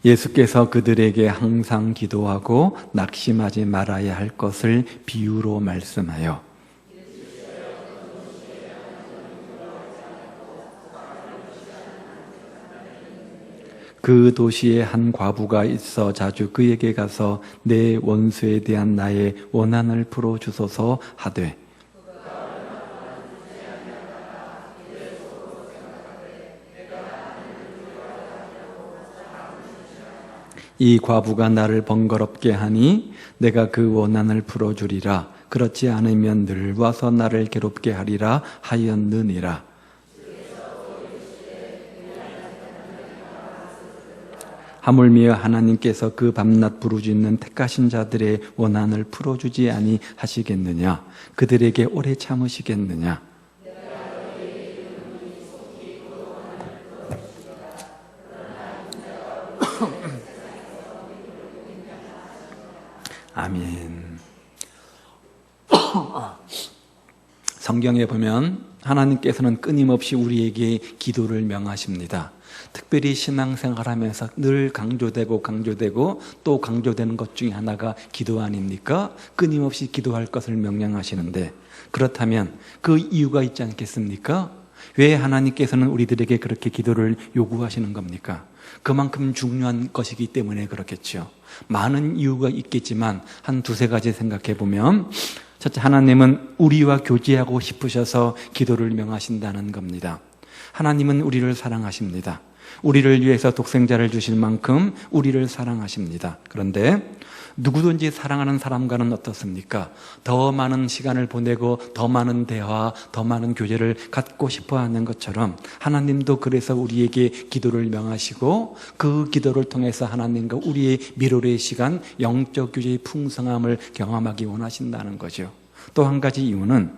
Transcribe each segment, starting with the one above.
예수께서 그들에게 항상 기도하고 낙심하지 말아야 할 것을 비유로 말씀하여 그 도시에 한 과부가 있어 자주 그에게 가서 내 원수에 대한 나의 원한을 풀어주소서 하되 이 과부가 나를 번거롭게 하니 내가 그 원한을 풀어주리라. 그렇지 않으면 늘 와서 나를 괴롭게 하리라 하였느니라. 하물며 하나님께서 그 밤낮 부르짖는 택하신 자들의 원한을 풀어주지 아니하시겠느냐? 그들에게 오래 참으시겠느냐? 아멘. 성경에 보면 하나님께서는 끊임없이 우리에게 기도를 명하십니다. 특별히 신앙생활하면서 늘 강조되고 또 강조되는 것 중에 하나가 기도 아닙니까? 끊임없이 기도할 것을 명령하시는데, 그렇다면 그 이유가 있지 않겠습니까? 왜 하나님께서는 우리들에게 그렇게 기도를 요구하시는 겁니까? 그만큼 중요한 것이기 때문에 그렇겠죠. 많은 이유가 있겠지만 한 두세 가지 생각해 보면, 첫째, 하나님은 우리와 교제하고 싶으셔서 기도를 명하신다는 겁니다. 하나님은 우리를 사랑하십니다. 우리를 위해서 독생자를 주실 만큼 우리를 사랑하십니다. 그런데 누구든지 사랑하는 사람과는 어떻습니까? 더 많은 시간을 보내고 더 많은 대화, 더 많은 교제를 갖고 싶어 하는 것처럼 하나님도 그래서 우리에게 기도를 명하시고 그 기도를 통해서 하나님과 우리의 미로의 시간, 영적 교제의 풍성함을 경험하기 원하신다는 거죠. 또 한 가지 이유는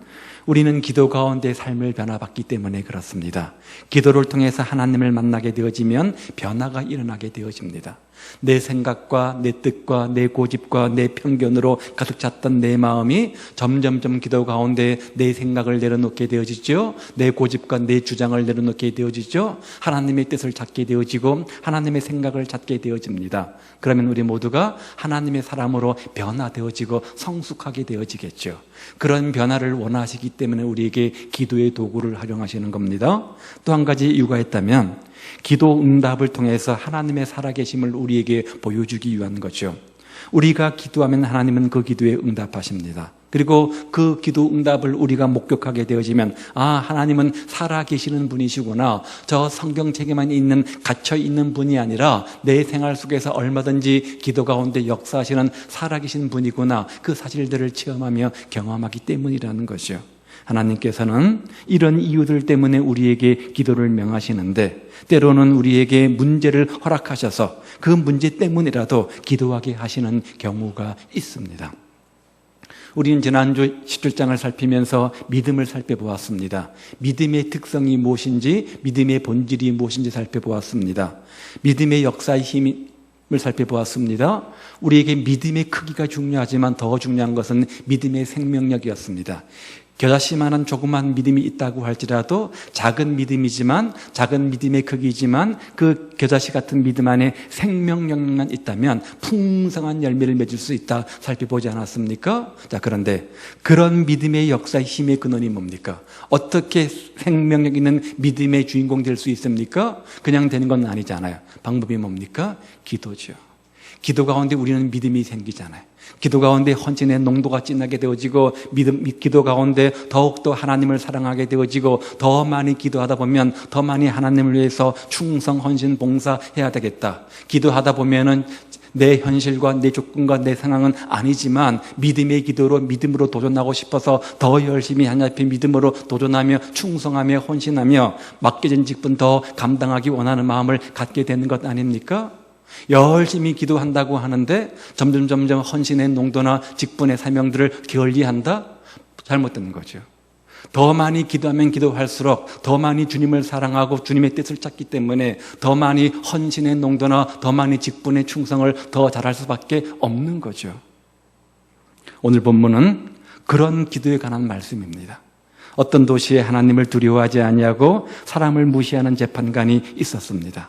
우리는 기도 가운데 삶을 변화받기 때문에 그렇습니다. 기도를 통해서 하나님을 만나게 되어지면 변화가 일어나게 되어집니다. 내 생각과 내 뜻과 내 고집과 내 편견으로 가득 찼던 내 마음이 점점점 기도 가운데 내 생각을 내려놓게 되어지죠. 내 고집과 내 주장을 내려놓게 되어지죠. 하나님의 뜻을 찾게 되어지고 하나님의 생각을 찾게 되어집니다. 그러면 우리 모두가 하나님의 사람으로 변화되어지고 성숙하게 되어지겠죠. 그런 변화를 원하시기 때문에 우리에게 기도의 도구를 활용하시는 겁니다. 또 한 가지 이유가 있다면 기도 응답을 통해서 하나님의 살아계심을 우리에게 보여주기 위한 거죠. 우리가 기도하면 하나님은 그 기도에 응답하십니다. 그리고 그 기도 응답을 우리가 목격하게 되어지면 하나님은 살아계시는 분이시구나. 저 성경책에만 있는 갇혀있는 분이 아니라 내 생활 속에서 얼마든지 기도 가운데 역사하시는 살아계신 분이구나. 그 사실들을 체험하며 경험하기 때문이라는 거죠. 하나님께서는 이런 이유들 때문에 우리에게 기도를 명하시는데 때로는 우리에게 문제를 허락하셔서 그 문제 때문이라도 기도하게 하시는 경우가 있습니다. 우리는 지난주 17장을 살피면서 믿음을 살펴보았습니다. 믿음의 특성이 무엇인지, 믿음의 본질이 무엇인지 살펴보았습니다. 믿음의 역사의 힘을 살펴보았습니다. 우리에게 믿음의 크기가 중요하지만 더 중요한 것은 믿음의 생명력이었습니다. 겨자씨만한 조그만 믿음이 있다고 할지라도 작은 믿음이지만, 작은 믿음의 크기지만 그 겨자씨 같은 믿음 안에 생명력만 있다면 풍성한 열매를 맺을 수 있다 살펴보지 않았습니까? 자, 그런데 그런 믿음의 역사의 힘의 근원이 뭡니까? 어떻게 생명력 있는 믿음의 주인공 될 수 있습니까? 그냥 되는 건 아니잖아요. 방법이 뭡니까? 기도죠. 기도 가운데 우리는 믿음이 생기잖아요. 기도 가운데 헌신의 농도가 진하게 되어지고 기도 가운데 더욱더 하나님을 사랑하게 되어지고 더 많이 기도하다 보면 더 많이 하나님을 위해서 충성, 헌신, 봉사해야 되겠다. 기도하다 보면은 내 현실과 내 조건과 내 상황은 아니지만 믿음의 기도로 믿음으로 도전하고 싶어서 더 열심히 하나님 앞에 믿음으로 도전하며 충성하며 헌신하며 맡겨진 직분 더 감당하기 원하는 마음을 갖게 되는 것 아닙니까? 열심히 기도한다고 하는데 점점 헌신의 농도나 직분의 사명들을 게을리한다? 잘못된 거죠. 더 많이 기도하면 기도할수록 더 많이 주님을 사랑하고 주님의 뜻을 찾기 때문에 더 많이 헌신의 농도나 더 많이 직분의 충성을 더 잘할 수밖에 없는 거죠. 오늘 본문은 그런 기도에 관한 말씀입니다. 어떤 도시에 하나님을 두려워하지 아니하고 사람을 무시하는 재판관이 있었습니다.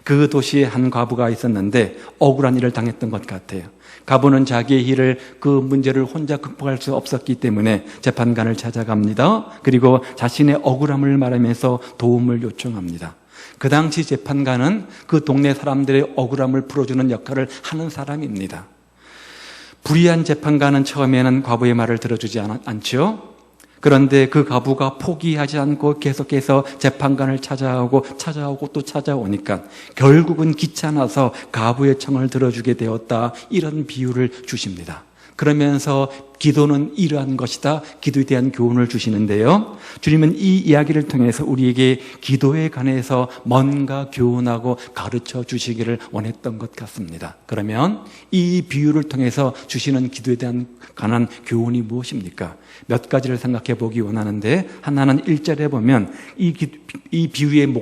그 도시에 한 과부가 있었는데 억울한 일을 당했던 것 같아요. 과부는 자기의 일을 그 문제를 혼자 극복할 수 없었기 때문에 재판관을 찾아갑니다. 그리고 자신의 억울함을 말하면서 도움을 요청합니다. 그 당시 재판관은 그 동네 사람들의 억울함을 풀어주는 역할을 하는 사람입니다. 불의한 재판관은 처음에는 과부의 말을 들어주지 않죠. 그런데 그 과부가 포기하지 않고 계속해서 재판관을 찾아오고 또 찾아오니까 결국은 귀찮아서 과부의 청을 들어주게 되었다. 이런 비유를 주십니다. 그러면서 기도는 이러한 것이다. 기도에 대한 교훈을 주시는데요. 주님은 이 이야기를 통해서 우리에게 기도에 관해서 뭔가 교훈하고 가르쳐 주시기를 원했던 것 같습니다. 그러면 이 비유를 통해서 주시는 기도에 대한 관한 교훈이 무엇입니까? 몇 가지를 생각해 보기 원하는데, 하나는 1절에 보면 이 비유의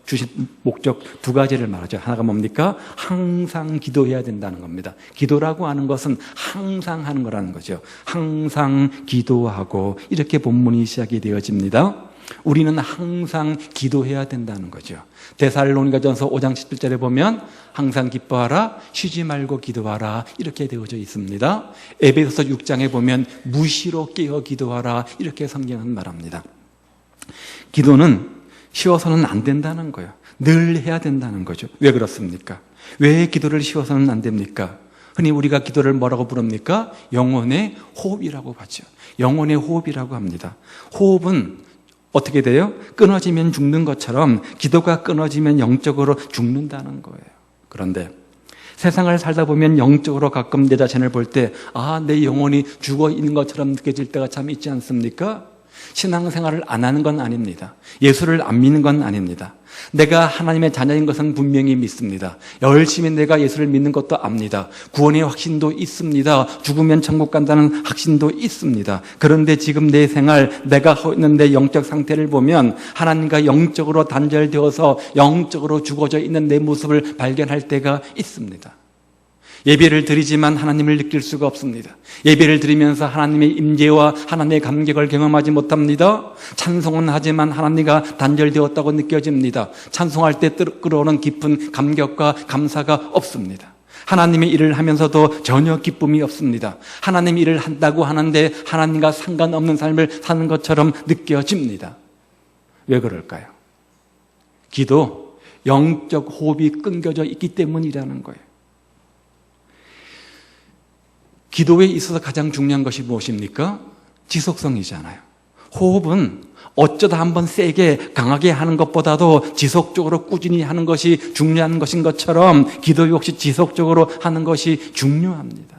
주신 목적 두 가지를 말하죠. 하나가 뭡니까? 항상 기도해야 된다는 겁니다. 기도라고 하는 것은 항상 하는 거라는 거죠. 항상 기도하고, 이렇게 본문이 시작이 되어집니다. 우리는 항상 기도해야 된다는 거죠. 데살로니가전서 5장 17절에 보면 항상 기뻐하라, 쉬지 말고 기도하라, 이렇게 되어져 있습니다. 에베소서 6장에 보면 무시로 깨어 기도하라, 이렇게 성경은 말합니다. 기도는 쉬워서는 안 된다는 거예요. 늘 해야 된다는 거죠. 왜 그렇습니까? 왜 기도를 쉬워서는 안 됩니까? 흔히 우리가 기도를 뭐라고 부릅니까? 영혼의 호흡이라고 하죠. 영혼의 호흡이라고 합니다. 호흡은 어떻게 돼요? 끊어지면 죽는 것처럼 기도가 끊어지면 영적으로 죽는다는 거예요. 그런데 세상을 살다 보면 영적으로 가끔 내 자신을 볼 때, 내 영혼이 죽어 있는 것처럼 느껴질 때가 참 있지 않습니까? 신앙생활을 안 하는 건 아닙니다. 예수를 안 믿는 건 아닙니다. 내가 하나님의 자녀인 것은 분명히 믿습니다. 열심히 내가 예수를 믿는 것도 압니다. 구원의 확신도 있습니다. 죽으면 천국 간다는 확신도 있습니다. 그런데 지금 내 생활, 내가 하고 있는 내 영적 상태를 보면 하나님과 영적으로 단절되어서 영적으로 죽어져 있는 내 모습을 발견할 때가 있습니다. 예배를 드리지만 하나님을 느낄 수가 없습니다. 예배를 드리면서 하나님의 임재와 하나님의 감격을 경험하지 못합니다. 찬송은 하지만 하나님과 단절되었다고 느껴집니다. 찬송할 때 끌어오는 깊은 감격과 감사가 없습니다. 하나님의 일을 하면서도 전혀 기쁨이 없습니다. 하나님 일을 한다고 하는데 하나님과 상관없는 삶을 사는 것처럼 느껴집니다. 왜 그럴까요? 기도, 영적 호흡이 끊겨져 있기 때문이라는 거예요. 기도에 있어서 가장 중요한 것이 무엇입니까? 지속성이잖아요. 호흡은 어쩌다 한번 세게 강하게 하는 것보다도 지속적으로 꾸준히 하는 것이 중요한 것인 것처럼 기도 역시 지속적으로 하는 것이 중요합니다.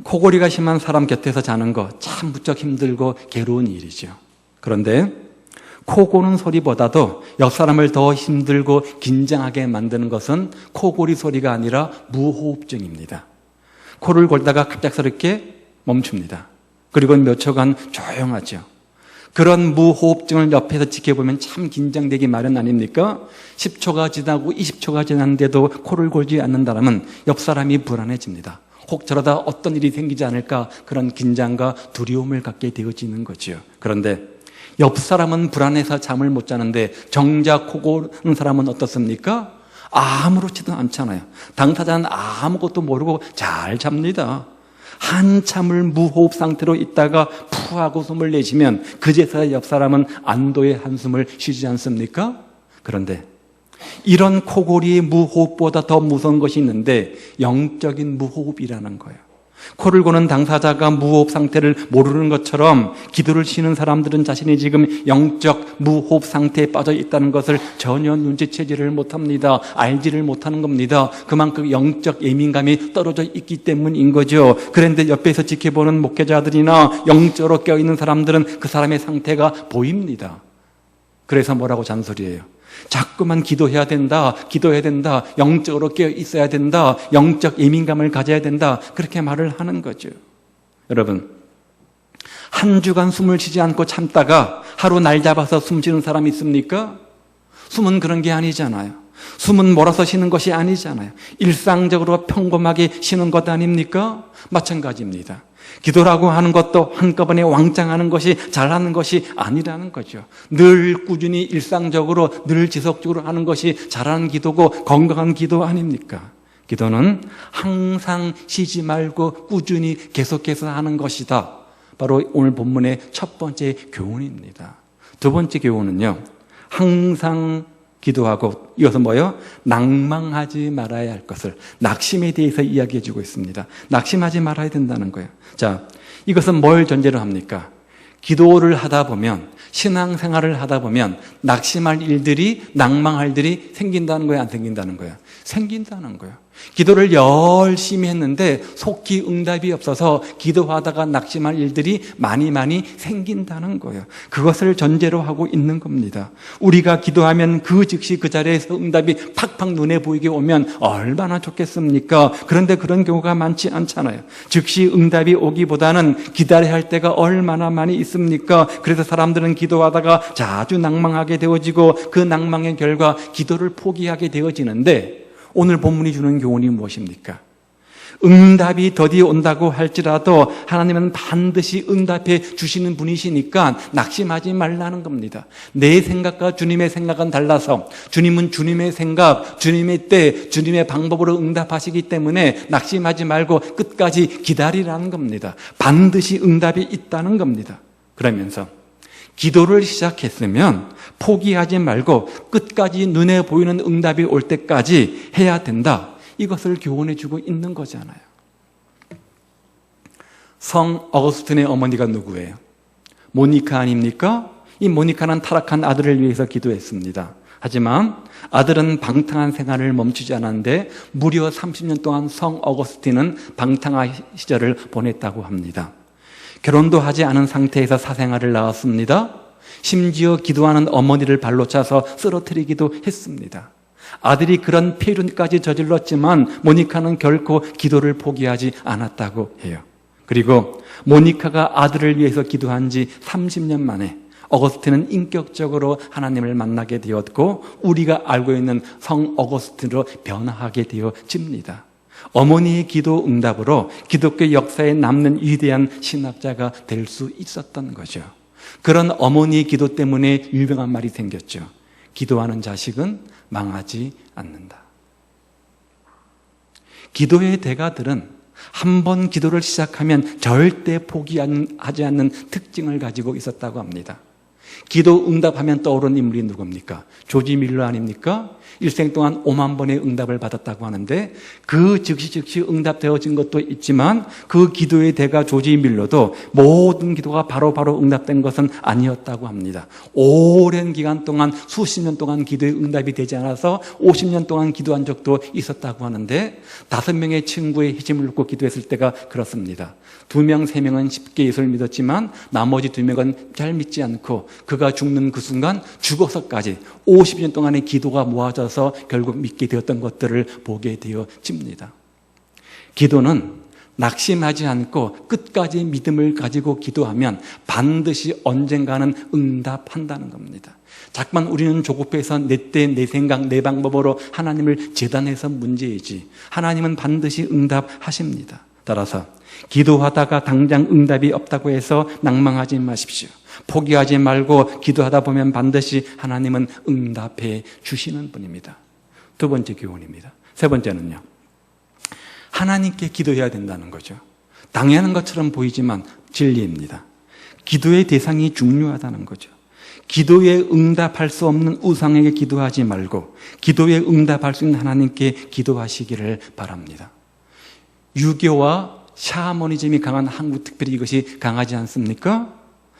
코골이가 심한 사람 곁에서 자는 거 참 무척 힘들고 괴로운 일이죠. 그런데 코 고는 소리보다도 옆 사람을 더 힘들고 긴장하게 만드는 것은 코골이 소리가 아니라 무호흡증입니다. 코를 골다가 갑작스럽게 멈춥니다. 그리고 몇 초간 조용하죠. 그런 무호흡증을 옆에서 지켜보면 참 긴장되기 마련 아닙니까? 10초가 지나고 20초가 지났는데도 코를 골지 않는다면 옆 사람이 불안해집니다. 혹 저러다 어떤 일이 생기지 않을까, 그런 긴장과 두려움을 갖게 되어지는 거죠. 그런데 옆 사람은 불안해서 잠을 못 자는데 정작 코 고는 사람은 어떻습니까? 아무렇지도 않잖아요. 당사자는 아무것도 모르고 잘 잡니다. 한참을 무호흡 상태로 있다가 푸하고 숨을 내쉬면 그제서야 옆 사람은 안도의 한숨을 쉬지 않습니까? 그런데 이런 코골이의 무호흡보다 더 무서운 것이 있는데 영적인 무호흡이라는 거예요. 코를 고는 당사자가 무호흡 상태를 모르는 것처럼 기도를 쉬는 사람들은 자신이 지금 영적 무호흡 상태에 빠져 있다는 것을 전혀 눈치채지를 못합니다. 알지를 못하는 겁니다. 그만큼 영적 예민감이 떨어져 있기 때문인 거죠. 그런데 옆에서 지켜보는 목회자들이나 영적으로 깨어있는 사람들은 그 사람의 상태가 보입니다. 그래서 뭐라고 잔소리해요? 자꾸만 기도해야 된다, 영적으로 깨어 있어야 된다, 영적 예민감을 가져야 된다, 그렇게 말을 하는 거죠. 여러분, 한 주간 숨을 쉬지 않고 참다가 하루 날 잡아서 숨 쉬는 사람 있습니까? 숨은 그런 게 아니잖아요. 숨은 몰아서 쉬는 것이 아니잖아요. 일상적으로 평범하게 쉬는 것 아닙니까? 마찬가지입니다. 기도라고 하는 것도 한꺼번에 왕창하는 것이 잘하는 것이 아니라는 거죠. 늘 꾸준히 일상적으로 늘 지속적으로 하는 것이 잘하는 기도고 건강한 기도 아닙니까? 기도는 항상 쉬지 말고 꾸준히 계속해서 하는 것이다. 바로 오늘 본문의 첫 번째 교훈입니다. 두 번째 교훈은요, 항상 기도하고 이어서 뭐요? 낭망하지 말아야 할 것을, 낙심에 대해서 이야기해 주고 있습니다. 낙심하지 말아야 된다는 거예요. 자, 이것은 뭘 전제로 합니까? 기도를 하다 보면, 신앙생활을 하다 보면 낙심할 일들이, 낭망할 일들이 생긴다는 거예요? 안 생긴다는 거예요? 생긴다는 거예요. 기도를 열심히 했는데 속히 응답이 없어서 기도하다가 낙심할 일들이 많이 생긴다는 거예요. 그것을 전제로 하고 있는 겁니다. 우리가 기도하면 그 즉시 그 자리에서 응답이 팍팍 눈에 보이게 오면 얼마나 좋겠습니까? 그런데 그런 경우가 많지 않잖아요. 즉시 응답이 오기보다는 기다려야 할 때가 얼마나 많이 있습니까? 그래서 사람들은 기도하다가 자주 낭망하게 되어지고 그 낭망의 결과 기도를 포기하게 되어지는데, 오늘 본문이 주는 교훈이 무엇입니까? 응답이 더디 온다고 할지라도 하나님은 반드시 응답해 주시는 분이시니까 낙심하지 말라는 겁니다. 내 생각과 주님의 생각은 달라서 주님은 주님의 생각, 주님의 때, 주님의 방법으로 응답하시기 때문에 낙심하지 말고 끝까지 기다리라는 겁니다. 반드시 응답이 있다는 겁니다. 그러면서 기도를 시작했으면 포기하지 말고 끝까지 눈에 보이는 응답이 올 때까지 해야 된다. 이것을 교훈해 주고 있는 거잖아요. 성 어거스틴의 어머니가 누구예요? 모니카 아닙니까? 이 모니카는 타락한 아들을 위해서 기도했습니다. 하지만 아들은 방탕한 생활을 멈추지 않았는데 무려 30년 동안 성 어거스틴은 방탕한 시절을 보냈다고 합니다. 결혼도 하지 않은 상태에서 사생활을 낳았습니다. 심지어 기도하는 어머니를 발로 차서 쓰러뜨리기도 했습니다. 아들이 그런 폐륜까지 저질렀지만 모니카는 결코 기도를 포기하지 않았다고 해요. 그리고 모니카가 아들을 위해서 기도한 지 30년 만에 어거스틴은 인격적으로 하나님을 만나게 되었고 우리가 알고 있는 성 어거스틴으로 변화하게 되어집니다. 어머니의 기도 응답으로 기독교 역사에 남는 위대한 신학자가 될 수 있었던 거죠. 그런 어머니의 기도 때문에 유명한 말이 생겼죠. 기도하는 자식은 망하지 않는다. 기도의 대가들은 한 번 기도를 시작하면 절대 포기하지 않는 특징을 가지고 있었다고 합니다. 기도 응답하면 떠오르는 인물이 누굽니까? 조지 밀러 아닙니까? 일생 동안 5만 번의 응답을 받았다고 하는데 그 즉시 응답되어진 것도 있지만 그 기도의 대가 조지 밀러도 모든 기도가 바로 응답된 것은 아니었다고 합니다. 오랜 기간 동안 수십 년 동안 기도의 응답이 되지 않아서 50년 동안 기도한 적도 있었다고 하는데 5명의 친구의 힘을 놓고 기도했을 때가 그렇습니다. 2명, 3명은 쉽게 예수를 믿었지만 나머지 2명은 잘 믿지 않고 그가 죽는 그 순간 죽어서까지 50년 동안의 기도가 모아져서 결국 믿게 되었던 것들을 보게 되어집니다. 기도는 낙심하지 않고 끝까지 믿음을 가지고 기도하면 반드시 언젠가는 응답한다는 겁니다. 자꾸만 우리는 조급해서 내 때, 내 생각, 내 방법으로 하나님을 재단해서 문제이지 하나님은 반드시 응답하십니다. 따라서 기도하다가 당장 응답이 없다고 해서 낭망하지 마십시오. 포기하지 말고 기도하다 보면 반드시 하나님은 응답해 주시는 분입니다. 두 번째 교훈입니다. 세 번째는요, 하나님께 기도해야 된다는 거죠. 당연한 것처럼 보이지만 진리입니다. 기도의 대상이 중요하다는 거죠. 기도에 응답할 수 없는 우상에게 기도하지 말고 기도에 응답할 수 있는 하나님께 기도하시기를 바랍니다. 유교와 샤머니즘이 강한 한국, 특별히 이것이 강하지 않습니까?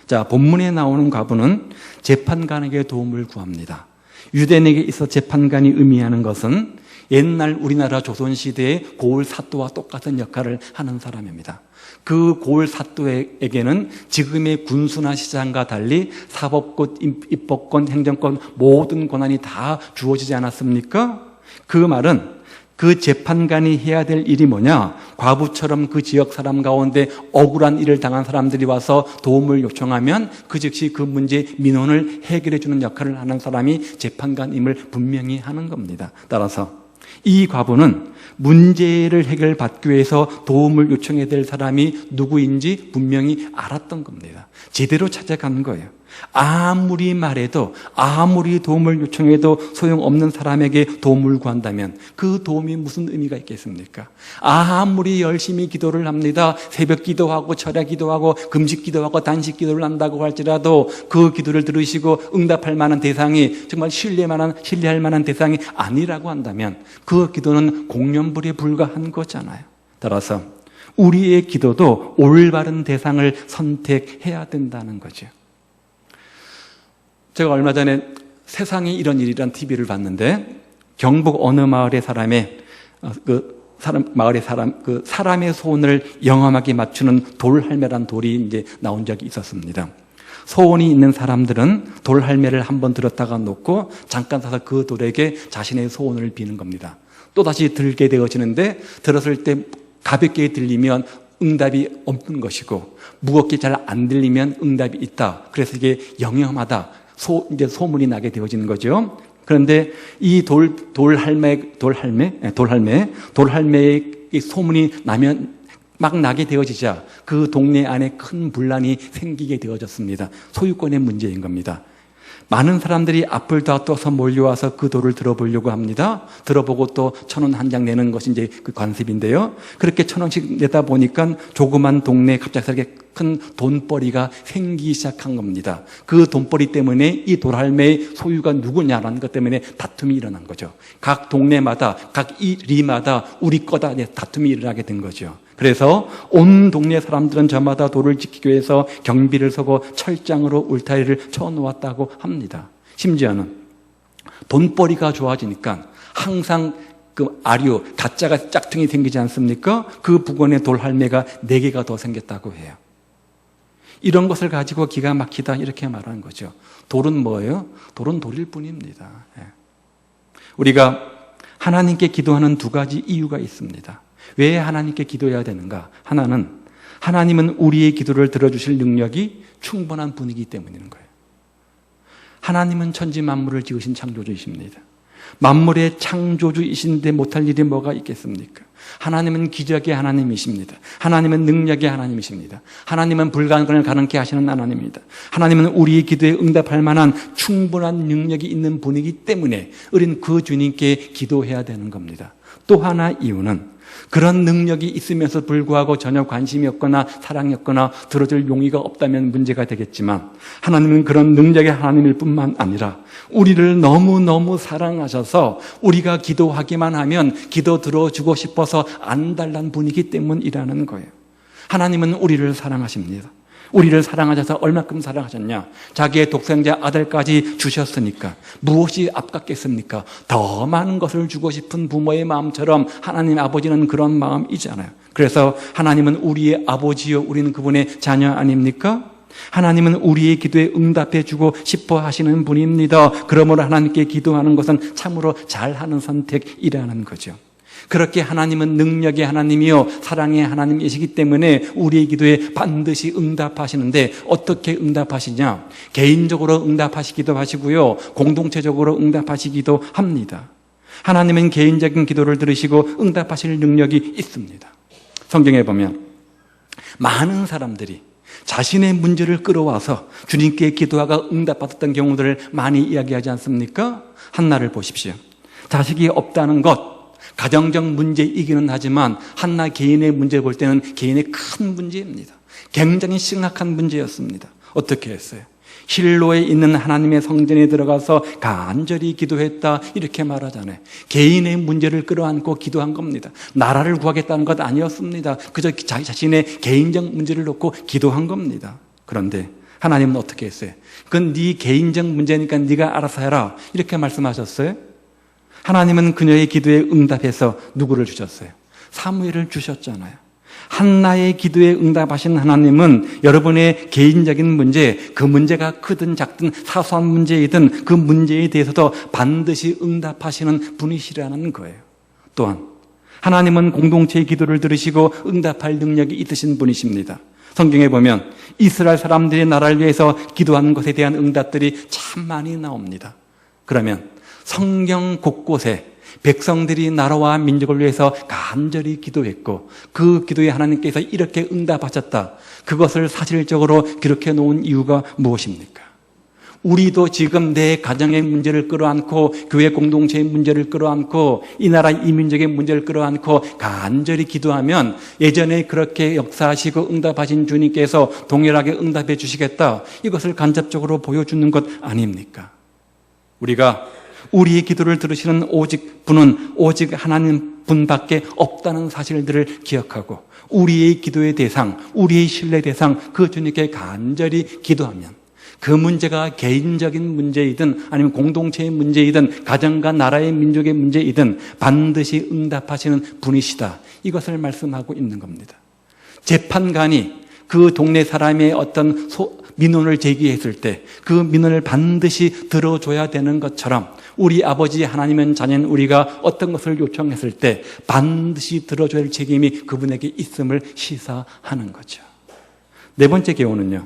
자, 본문에 나오는 과부는 재판관에게 도움을 구합니다. 유대인에게 있어 재판관이 의미하는 것은 옛날 우리나라 조선시대의 고을 사또와 똑같은 역할을 하는 사람입니다. 그 고을 사또에게는 지금의 군수나 시장과 달리 사법권, 입법권, 행정권 모든 권한이 다 주어지지 않았습니까? 그 말은 그 재판관이 해야 될 일이 뭐냐? 과부처럼 그 지역 사람 가운데 억울한 일을 당한 사람들이 와서 도움을 요청하면 그 즉시 그 문제 민원을 해결해 주는 역할을 하는 사람이 재판관임을 분명히 하는 겁니다. 따라서 이 과부는 문제를 해결받기 위해서 도움을 요청해야 될 사람이 누구인지 분명히 알았던 겁니다. 제대로 찾아간 거예요. 아무리 말해도, 아무리 도움을 요청해도 소용없는 사람에게 도움을 구한다면 그 도움이 무슨 의미가 있겠습니까? 아무리 열심히 기도를 합니다. 새벽 기도하고 철야 기도하고 금식 기도하고 단식 기도를 한다고 할지라도 그 기도를 들으시고 응답할 만한 대상이 정말 신뢰할 만한 대상이 아니라고 한다면 그 기도는 공연불에 불과한 거잖아요. 따라서 우리의 기도도 올바른 대상을 선택해야 된다는 거죠. 제가 얼마 전에 세상에 이런 일이란 TV를 봤는데 경북 어느 마을의 사람의 소원을 영험하게 맞추는 돌할매란 돌이 이제 나온 적이 있었습니다. 소원이 있는 사람들은 돌할매를 한번 들었다가 놓고 잠깐 사서 그 돌에게 자신의 소원을 비는 겁니다. 또다시 들게 되어지는데 들었을 때 가볍게 들리면 응답이 없는 것이고 무겁게 잘 안 들리면 응답이 있다. 그래서 이게 영험하다. 이제 소문이 나게 되어지는 거죠. 그런데 이 돌할매의 소문이 막 나게 되어지자 그 동네 안에 큰 분란이 생기게 되어졌습니다. 소유권의 문제인 겁니다. 많은 사람들이 앞을 다퉈서 몰려와서 그 돌을 들어보려고 합니다. 들어보고 또 1,000원 한 장 내는 것이 이제 그 관습인데요. 그렇게 1,000원씩 내다 보니까 조그만 동네에 갑작스럽게 큰 돈벌이가 생기기 시작한 겁니다. 그 돈벌이 때문에 이 돌할매의 소유가 누구냐라는 것 때문에 다툼이 일어난 거죠. 각 동네마다, 각 리마다 우리 거다 다툼이 일어나게 된 거죠. 그래서 온 동네 사람들은 저마다 돌을 지키기 위해서 경비를 서고 철장으로 울타리를 쳐놓았다고 합니다. 심지어는 돈벌이가 좋아지니까 항상 그 가짜가 짝퉁이 생기지 않습니까? 그 부근에 돌할매가 4개가 더 생겼다고 해요. 이런 것을 가지고 기가 막히다 이렇게 말하는 거죠. 돌은 뭐예요? 돌은 돌일 뿐입니다. 우리가 하나님께 기도하는 2가지 이유가 있습니다. 왜 하나님께 기도해야 되는가? 하나님은 우리의 기도를 들어주실 능력이 충분한 분이기 때문인 거예요. 하나님은 천지 만물을 지으신 창조주이십니다. 만물의 창조주이신데 못할 일이 뭐가 있겠습니까? 하나님은 기적의 하나님이십니다. 하나님은 능력의 하나님이십니다. 하나님은 불가능을 가능케 하시는 하나님입니다. 하나님은 우리의 기도에 응답할 만한 충분한 능력이 있는 분이기 때문에 우리는 그 주님께 기도해야 되는 겁니다. 또 하나 이유는 그런 능력이 있으면서 불구하고 전혀 관심이 없거나 사랑이 없거나 들어줄 용의가 없다면 문제가 되겠지만 하나님은 그런 능력의 하나님일 뿐만 아니라 우리를 너무너무 사랑하셔서 우리가 기도하기만 하면 기도 들어주고 싶어서 안 달란 분이기 때문이라는 거예요. 하나님은 우리를 사랑하십니다. 우리를 사랑하셔서 얼마큼 사랑하셨냐? 자기의 독생자 아들까지 주셨으니까 무엇이 아깝겠습니까? 더 많은 것을 주고 싶은 부모의 마음처럼 하나님 아버지는 그런 마음이잖아요. 그래서 하나님은 우리의 아버지요, 우리는 그분의 자녀 아닙니까? 하나님은 우리의 기도에 응답해 주고 싶어 하시는 분입니다. 그러므로 하나님께 기도하는 것은 참으로 잘하는 선택이라는 거죠. 그렇게 하나님은 능력의 하나님이요 사랑의 하나님이시기 때문에 우리의 기도에 반드시 응답하시는데 어떻게 응답하시냐? 개인적으로 응답하시기도 하시고요 공동체적으로 응답하시기도 합니다. 하나님은 개인적인 기도를 들으시고 응답하실 능력이 있습니다. 성경에 보면 많은 사람들이 자신의 문제를 끌어와서 주님께 기도하고 응답받았던 경우들을 많이 이야기하지 않습니까? 한나를 보십시오. 자식이 없다는 것 가정적 문제이기는 하지만 한나 개인의 문제 볼 때는 개인의 큰 문제입니다. 굉장히 심각한 문제였습니다. 어떻게 했어요? 실로에 있는 하나님의 성전에 들어가서 간절히 기도했다 이렇게 말하잖아요. 개인의 문제를 끌어안고 기도한 겁니다. 나라를 구하겠다는 것 아니었습니다. 그저 자신의 개인적 문제를 놓고 기도한 겁니다. 그런데 하나님은 어떻게 했어요? 그건 네 개인적 문제니까 네가 알아서 해라 이렇게 말씀하셨어요. 하나님은 그녀의 기도에 응답해서 누구를 주셨어요? 사무엘을 주셨잖아요. 한나의 기도에 응답하신 하나님은 여러분의 개인적인 문제, 그 문제가 크든 작든 사소한 문제이든 그 문제에 대해서도 반드시 응답하시는 분이시라는 거예요. 또한 하나님은 공동체의 기도를 들으시고 응답할 능력이 있으신 분이십니다. 성경에 보면 이스라엘 사람들이 나라를 위해서 기도하는 것에 대한 응답들이 참 많이 나옵니다. 그러면 성경 곳곳에 백성들이 나라와 민족을 위해서 간절히 기도했고 그 기도에 하나님께서 이렇게 응답하셨다. 그것을 사실적으로 기록해 놓은 이유가 무엇입니까? 우리도 지금 내 가정의 문제를 끌어안고 교회 공동체의 문제를 끌어안고 이 나라 이 민족의 문제를 끌어안고 간절히 기도하면 예전에 그렇게 역사하시고 응답하신 주님께서 동일하게 응답해 주시겠다. 이것을 간접적으로 보여주는 것 아닙니까? 우리가 우리의 기도를 들으시는 분은 오직 하나님 분밖에 없다는 사실들을 기억하고 우리의 기도의 대상, 우리의 신뢰 대상 그 주님께 간절히 기도하면 그 문제가 개인적인 문제이든 아니면 공동체의 문제이든 가정과 나라의 민족의 문제이든 반드시 응답하시는 분이시다. 이것을 말씀하고 있는 겁니다. 재판관이 그 동네 사람의 어떤 민원을 제기했을 때 그 민원을 반드시 들어줘야 되는 것처럼 우리 아버지 하나님은 자녀인 우리가 어떤 것을 요청했을 때 반드시 들어줘야 할 책임이 그분에게 있음을 시사하는 거죠. 네 번째 교훈은요.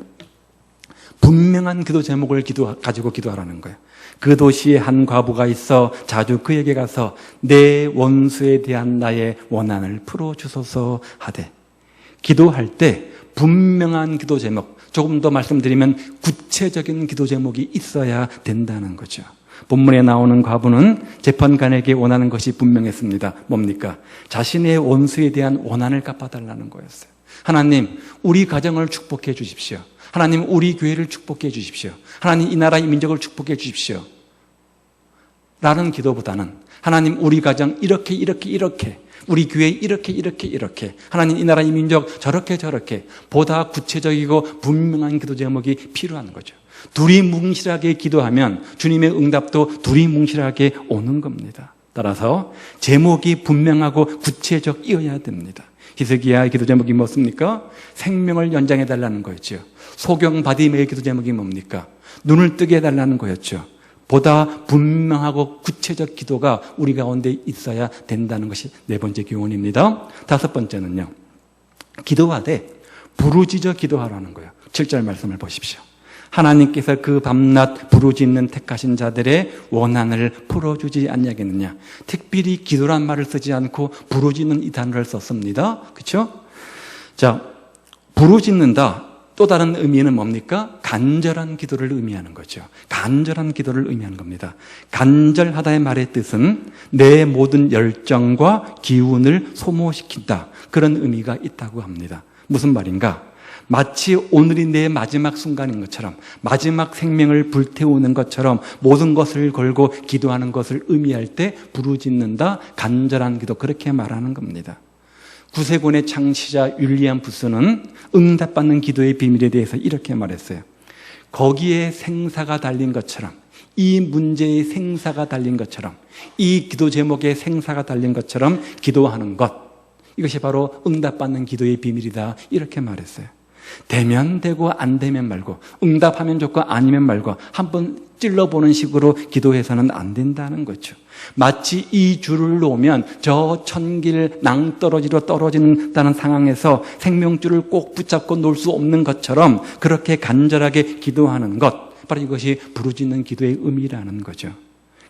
분명한 기도 제목을 가지고 기도하라는 거예요. 그 도시에 한 과부가 있어 자주 그에게 가서 내 원수에 대한 나의 원한을 풀어주소서 하되 기도할 때 분명한 기도 제목, 조금 더 말씀드리면 구체적인 기도 제목이 있어야 된다는 거죠. 본문에 나오는 과부는 재판관에게 원하는 것이 분명했습니다. 뭡니까? 자신의 원수에 대한 원한을 갚아달라는 거였어요. 하나님, 우리 가정을 축복해 주십시오. 하나님, 우리 교회를 축복해 주십시오. 하나님, 이 나라 이 민족을 축복해 주십시오. 라는 기도보다는 하나님, 우리 가정 이렇게 우리 교회 이렇게 하나님, 이 나라 이 민족 저렇게 보다 구체적이고 분명한 기도 제목이 필요한 거죠. 두리뭉실하게 기도하면 주님의 응답도 두리뭉실하게 오는 겁니다. 따라서 제목이 분명하고 구체적이어야 됩니다. 히스기야의 기도 제목이 무엇입니까? 생명을 연장해 달라는 거였죠. 소경 바디메의 기도 제목이 뭡니까? 눈을 뜨게 해달라는 거였죠. 보다 분명하고 구체적 기도가 우리 가운데 있어야 된다는 것이 네 번째 교훈입니다. 다섯 번째는요. 기도하되 부르짖어 기도하라는 거예요. 7절 말씀을 보십시오. 하나님께서 그 밤낮 부르짖는 택하신 자들의 원한을 풀어주지 않냐겠느냐. 특별히 기도란 말을 쓰지 않고 부르짖는 이 단어를 썼습니다. 그렇죠? 자, 부르짖는다. 또 다른 의미는 뭡니까? 간절한 기도를 의미하는 거죠. 간절한 기도를 의미하는 겁니다. 간절하다의 말의 뜻은 내 모든 열정과 기운을 소모시킨다. 그런 의미가 있다고 합니다. 무슨 말인가? 마치 오늘이 내 마지막 순간인 것처럼, 마지막 생명을 불태우는 것처럼 모든 것을 걸고 기도하는 것을 의미할 때 부르짖는다, 간절한 기도, 그렇게 말하는 겁니다. 구세군의 창시자 윌리엄 부스는 응답받는 기도의 비밀에 대해서 이렇게 말했어요. 거기에 생사가 달린 것처럼, 이 문제의 생사가 달린 것처럼, 이 기도 제목에 생사가 달린 것처럼 기도하는 것, 이것이 바로 응답받는 기도의 비밀이다, 이렇게 말했어요. 되면 되고 안 되면 말고, 응답하면 좋고 아니면 말고 한번 찔러보는 식으로 기도해서는 안 된다는 거죠. 마치 이 줄을 놓으면 저 천길 낭떠러지로 떨어진다는 상황에서 생명줄을 꼭 붙잡고 놓을 수 없는 것처럼 그렇게 간절하게 기도하는 것, 바로 이것이 부르짖는 기도의 의미라는 거죠.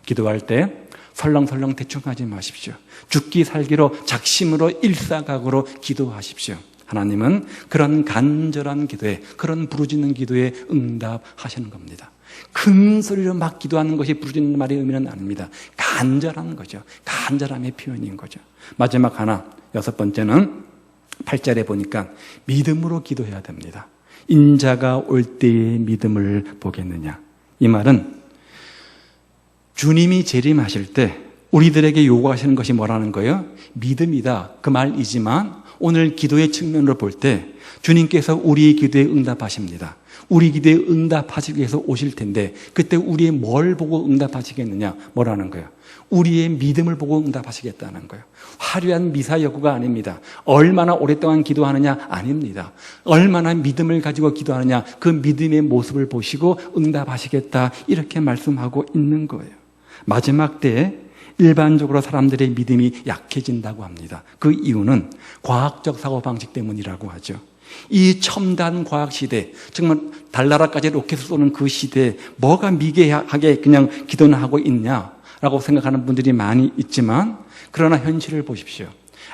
기도할 때 설렁설렁 대충 하지 마십시오. 죽기 살기로 작심으로 일사각오로 기도하십시오. 하나님은 그런 간절한 기도에, 그런 부르짖는 기도에 응답하시는 겁니다. 큰 소리로 막 기도하는 것이 부르짖는 말의 의미는 아닙니다. 간절한 거죠. 간절함의 표현인 거죠. 마지막 하나, 여섯 번째는 8절에 보니까 믿음으로 기도해야 됩니다. 인자가 올 때의 믿음을 보겠느냐. 이 말은 주님이 재림하실 때 우리들에게 요구하시는 것이 뭐라는 거예요? 믿음이다. 그 말이지만 오늘 기도의 측면으로 볼 때 주님께서 우리의 기도에 응답하십니다. 우리 기도에 응답하시기 위해서 오실 텐데 그때 우리의 뭘 보고 응답하시겠느냐? 뭐라는 거예요? 우리의 믿음을 보고 응답하시겠다는 거예요. 화려한 미사 여구가 아닙니다. 얼마나 오랫동안 기도하느냐? 아닙니다. 얼마나 믿음을 가지고 기도하느냐? 그 믿음의 모습을 보시고 응답하시겠다, 이렇게 말씀하고 있는 거예요. 마지막 때에 일반적으로 사람들의 믿음이 약해진다고 합니다. 그 이유는 과학적 사고방식 때문이라고 하죠. 이 첨단 과학 시대, 정말 달나라까지 로켓을 쏘는 그 시대에 뭐가 미개하게 그냥 기도는 하고 있냐라고 생각하는 분들이 많이 있지만, 그러나 현실을 보십시오.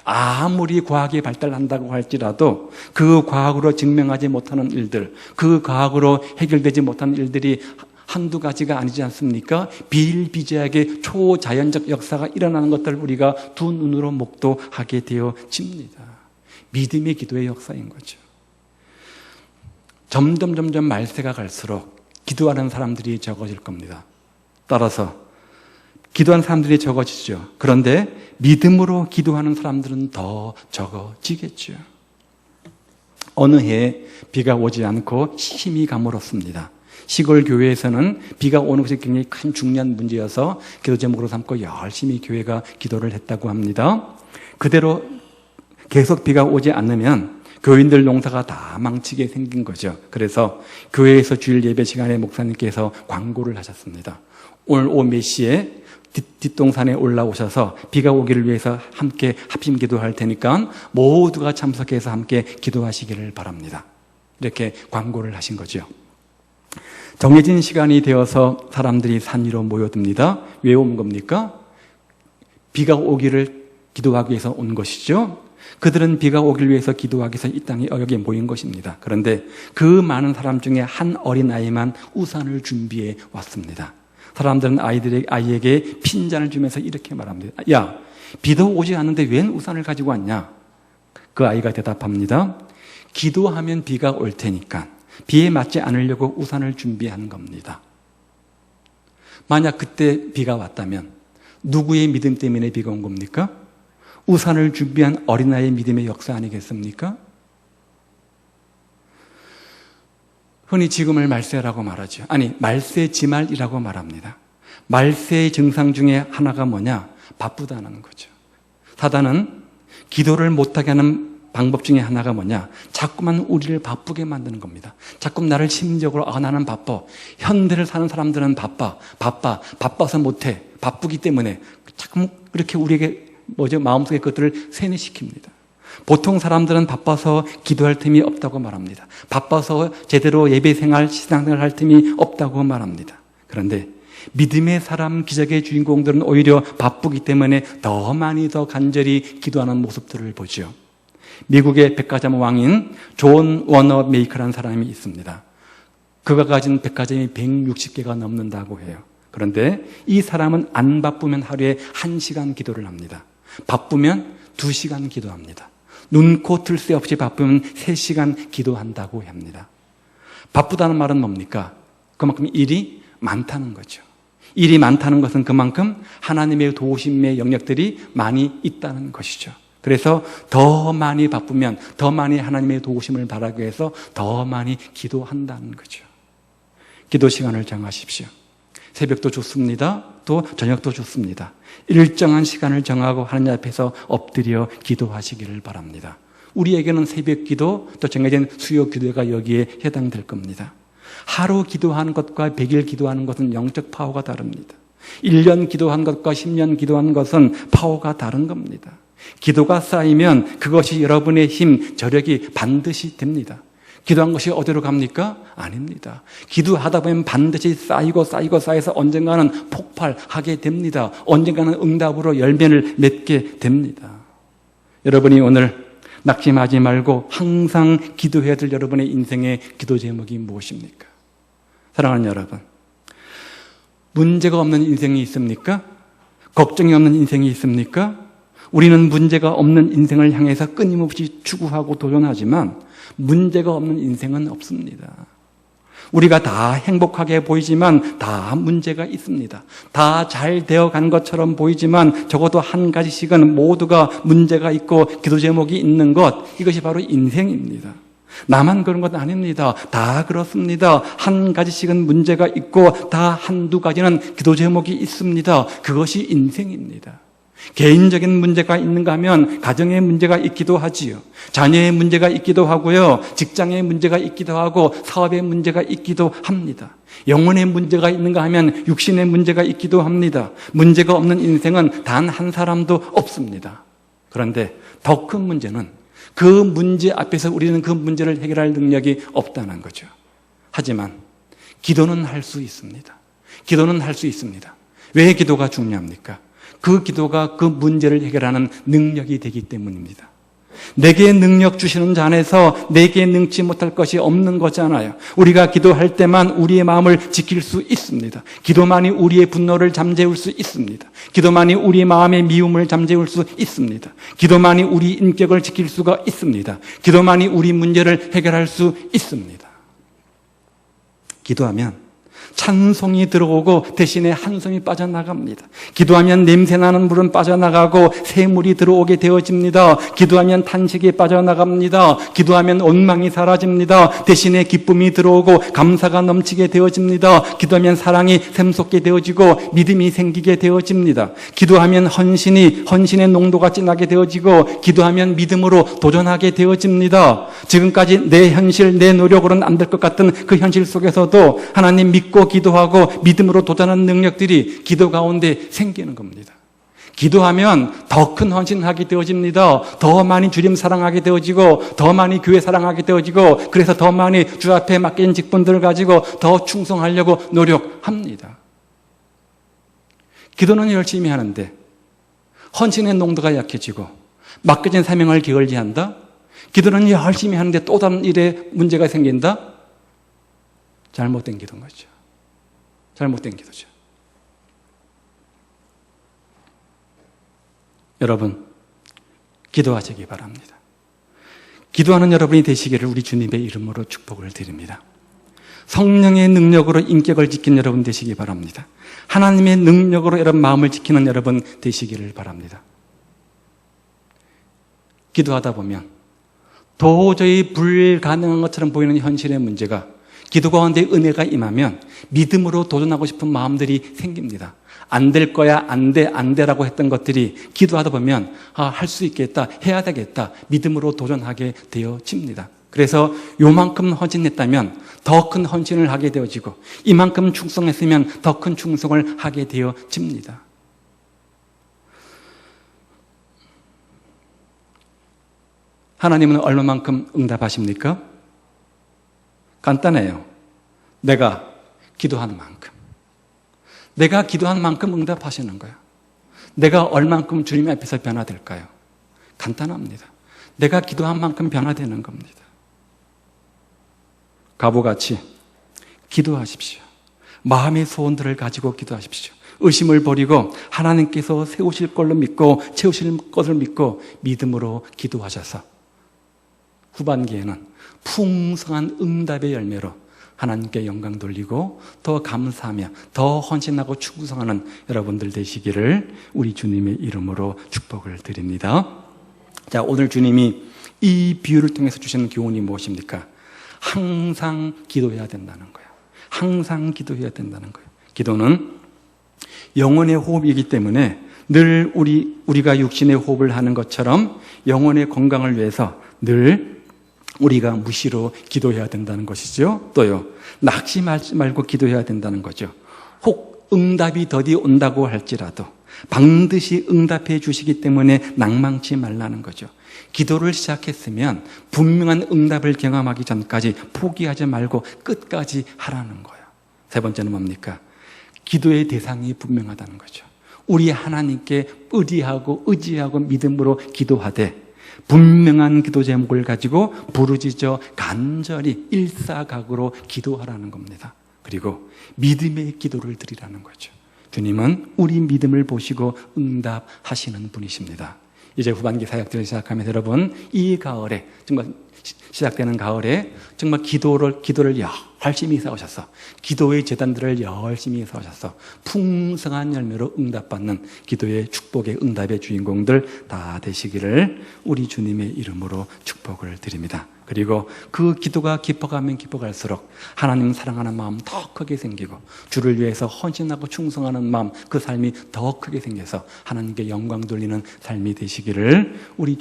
아무리 과학이 발달한다고 할지라도 그 과학으로 증명하지 못하는 일들, 그 과학으로 해결되지 못하는 일들이 한두 가지가 아니지 않습니까? 비일비재하게 초자연적 역사가 일어나는 것들을 우리가 두 눈으로 목도하게 되어집니다. 믿음의 기도의 역사인 거죠. 점점 말세가 갈수록 기도하는 사람들이 적어질 겁니다. 따라서 기도하는 사람들이 적어지죠. 그런데 믿음으로 기도하는 사람들은 더 적어지겠죠. 어느 해 비가 오지 않고 힘이 가물었습니다. 시골 교회에서는 비가 오는 것이 굉장히 큰 중요한 문제여서 기도 제목으로 삼고 열심히 교회가 기도를 했다고 합니다. 그대로 계속 비가 오지 않으면 교인들 농사가 다 망치게 생긴 거죠. 그래서 교회에서 주일 예배 시간에 목사님께서 광고를 하셨습니다. 오늘 오후 몇 시에 뒷동산에 올라오셔서 비가 오기를 위해서 함께 합심 기도할 테니까 모두가 참석해서 함께 기도하시기를 바랍니다. 이렇게 광고를 하신 거죠. 정해진 시간이 되어서 사람들이 산 위로 모여듭니다. 왜 온 겁니까? 비가 오기를 기도하기 위해서 온 것이죠. 그들은 비가 오기를 위해서 기도하기 위해서 이 땅에 여기에 모인 것입니다. 그런데 그 많은 사람 중에 한 어린아이만 우산을 준비해 왔습니다. 사람들은 아이에게 핀잔을 주면서 이렇게 말합니다. 야, 비도 오지 않는데 웬 우산을 가지고 왔냐? 그 아이가 대답합니다. 기도하면 비가 올 테니까 비에 맞지 않으려고 우산을 준비한 겁니다. 만약 그때 비가 왔다면 누구의 믿음 때문에 비가 온 겁니까? 우산을 준비한 어린아이의 믿음의 역사 아니겠습니까? 흔히 지금을 말세라고 말하죠. 아니, 말세지말이라고 말합니다. 말세의 증상 중에 하나가 뭐냐? 바쁘다는 거죠. 사단은 기도를 못하게 하는 방법 중에 하나가 뭐냐? 자꾸만 우리를 바쁘게 만드는 겁니다. 자꾸 나를 심리적으로 나는 바빠. 현대를 사는 사람들은 바빠서 못해. 바쁘기 때문에 자꾸 그렇게 우리에게 마음속의 것들을 세뇌시킵니다. 보통 사람들은 바빠서 기도할 틈이 없다고 말합니다. 바빠서 제대로 예배생활, 신앙생활 할 틈이 없다고 말합니다. 그런데 믿음의 사람, 기적의 주인공들은 오히려 바쁘기 때문에 더 많이 더 간절히 기도하는 모습들을 보죠. 미국의 백화점 왕인 존 워너 메이커라는 사람이 있습니다. 그가 가진 백화점이 160개가 넘는다고 해요. 그런데 이 사람은 안 바쁘면 하루에 1시간 기도를 합니다. 바쁘면 2시간 기도합니다. 눈코 뜰 새 없이 바쁘면 3시간 기도한다고 합니다. 바쁘다는 말은 뭡니까? 그만큼 일이 많다는 거죠. 일이 많다는 것은 그만큼 하나님의 도우심의 영역들이 많이 있다는 것이죠. 그래서 더 많이 바쁘면 더 많이 하나님의 도우심을 바라기 위해서 더 많이 기도한다는 거죠. 기도 시간을 정하십시오. 새벽도 좋습니다. 또 저녁도 좋습니다. 일정한 시간을 정하고 하나님 앞에서 엎드려 기도하시기를 바랍니다. 우리에게는 새벽 기도 또 정해진 수요 기도가 여기에 해당될 겁니다. 하루 기도하는 것과 100일 기도하는 것은 영적 파워가 다릅니다. 1년 기도한 것과 10년 기도한 것은 파워가 다른 겁니다. 기도가 쌓이면 그것이 여러분의 힘, 저력이 반드시 됩니다. 기도한 것이 어디로 갑니까? 아닙니다. 기도하다 보면 반드시 쌓여서 언젠가는 폭발하게 됩니다. 언젠가는 응답으로 열매를 맺게 됩니다. 여러분이 오늘 낙심하지 말고 항상 기도해야 될 여러분의 인생의 기도 제목이 무엇입니까? 사랑하는 여러분, 문제가 없는 인생이 있습니까? 걱정이 없는 인생이 있습니까? 우리는 문제가 없는 인생을 향해서 끊임없이 추구하고 도전하지만 문제가 없는 인생은 없습니다. 우리가 다 행복하게 보이지만 다 문제가 있습니다. 다 잘 되어간 것처럼 보이지만 적어도 한 가지씩은 모두가 문제가 있고 기도 제목이 있는 것, 이것이 바로 인생입니다. 나만 그런 것 아닙니다. 다 그렇습니다. 한 가지씩은 문제가 있고 다 한두 가지는 기도 제목이 있습니다. 그것이 인생입니다. 개인적인 문제가 있는가 하면 가정의 문제가 있기도 하지요. 자녀의 문제가 있기도 하고요. 직장의 문제가 있기도 하고 사업의 문제가 있기도 합니다. 영혼의 문제가 있는가 하면 육신의 문제가 있기도 합니다. 문제가 없는 인생은 단 한 사람도 없습니다. 그런데 더 큰 문제는 그 문제 앞에서 우리는 그 문제를 해결할 능력이 없다는 거죠. 하지만 기도는 할 수 있습니다. 기도는 할 수 있습니다. 왜 기도가 중요합니까? 그 기도가 그 문제를 해결하는 능력이 되기 때문입니다. 내게 능력 주시는 자 안에서 내게 능치 못할 것이 없는 거잖아요. 우리가 기도할 때만 우리의 마음을 지킬 수 있습니다. 기도만이 우리의 분노를 잠재울 수 있습니다. 기도만이 우리의 마음의 미움을 잠재울 수 있습니다. 기도만이 우리 인격을 지킬 수가 있습니다. 기도만이 우리 문제를 해결할 수 있습니다. 기도하면 찬송이 들어오고 대신에 한숨이 빠져나갑니다. 기도하면 냄새나는 물은 빠져나가고 새물이 들어오게 되어집니다. 기도하면 탄식이 빠져나갑니다. 기도하면 원망이 사라집니다. 대신에 기쁨이 들어오고 감사가 넘치게 되어집니다. 기도하면 사랑이 샘솟게 되어지고 믿음이 생기게 되어집니다. 기도하면 헌신의 농도가 진하게 되어지고 기도하면 믿음으로 도전하게 되어집니다. 지금까지 내 현실, 내 노력으로는 안 될 것 같은 그 현실 속에서도 하나님 믿고 기도하고 믿음으로 도전하는 능력들이 기도 가운데 생기는 겁니다. 기도하면 더 큰 헌신하게 되어집니다. 더 많이 주님 사랑하게 되어지고 더 많이 교회 사랑하게 되어지고 그래서 더 많이 주 앞에 맡긴 직분들을 가지고 더 충성하려고 노력합니다. 기도는 열심히 하는데 헌신의 농도가 약해지고 맡겨진 사명을 게을리한다? 기도는 열심히 하는데 또 다른 일에 문제가 생긴다? 잘못된 기도인 거죠. 잘못된 기도죠. 여러분, 기도하시기 바랍니다. 기도하는 여러분이 되시기를 우리 주님의 이름으로 축복을 드립니다. 성령의 능력으로 인격을 지킨 여러분 되시기 바랍니다. 하나님의 능력으로 여러분 마음을 지키는 여러분 되시기를 바랍니다. 기도하다 보면 도저히 불가능한 것처럼 보이는 현실의 문제가 기도 가운데 은혜가 임하면 믿음으로 도전하고 싶은 마음들이 생깁니다. 안 될 거야, 안 돼라고 했던 것들이 기도하다 보면 할 수 있겠다, 해야 되겠다, 믿음으로 도전하게 되어집니다. 그래서 요만큼 헌신했다면 더 큰 헌신을 하게 되어지고 이만큼 충성했으면 더 큰 충성을 하게 되어집니다. 하나님은 얼마만큼 응답하십니까? 간단해요. 내가 기도하는 만큼. 내가 기도하는 만큼 응답하시는 거예요. 내가 얼만큼 주님 앞에서 변화될까요? 간단합니다. 내가 기도한 만큼 변화되는 겁니다. 과부같이 기도하십시오. 마음의 소원들을 가지고 기도하십시오. 의심을 버리고 하나님께서 세우실 걸로 믿고 채우실 것을 믿고 믿음으로 기도하셔서 후반기에는 풍성한 응답의 열매로 하나님께 영광 돌리고 더 감사하며 더 헌신하고 충성하는 여러분들 되시기를 우리 주님의 이름으로 축복을 드립니다. 자, 오늘 주님이 이 비유를 통해서 주시는 교훈이 무엇입니까? 항상 기도해야 된다는 거예요. 항상 기도해야 된다는 거예요. 기도는 영혼의 호흡이기 때문에 늘 우리가 육신의 호흡을 하는 것처럼 영혼의 건강을 위해서 늘 우리가 무시로 기도해야 된다는 것이죠. 또요, 낙심하지 말고 기도해야 된다는 거죠. 혹 응답이 더디 온다고 할지라도 반드시 응답해 주시기 때문에 낭망치 말라는 거죠. 기도를 시작했으면 분명한 응답을 경험하기 전까지 포기하지 말고 끝까지 하라는 거예요. 세 번째는 뭡니까? 기도의 대상이 분명하다는 거죠. 우리 하나님께 의지하고 믿음으로 기도하되 분명한 기도 제목을 가지고 부르짖어 간절히 일사각오로 기도하라는 겁니다. 그리고 믿음의 기도를 드리라는 거죠. 주님은 우리 믿음을 보시고 응답하시는 분이십니다. 이제 후반기 사역들을 시작하면서 여러분 이 가을에 정말 시작되는 가을에 정말 기도를 열심히 세우셔서 기도의 재단들을 열심히 세우셔서 풍성한 열매로 응답받는 기도의 축복의 응답의 주인공들 다 되시기를 우리 주님의 이름으로 축복을 드립니다. 그리고 그 기도가 깊어가면 깊어갈수록 하나님 사랑하는 마음 더 크게 생기고 주를 위해서 헌신하고 충성하는 마음 그 삶이 더 크게 생겨서 하나님께 영광 돌리는 삶이 되시기를 우리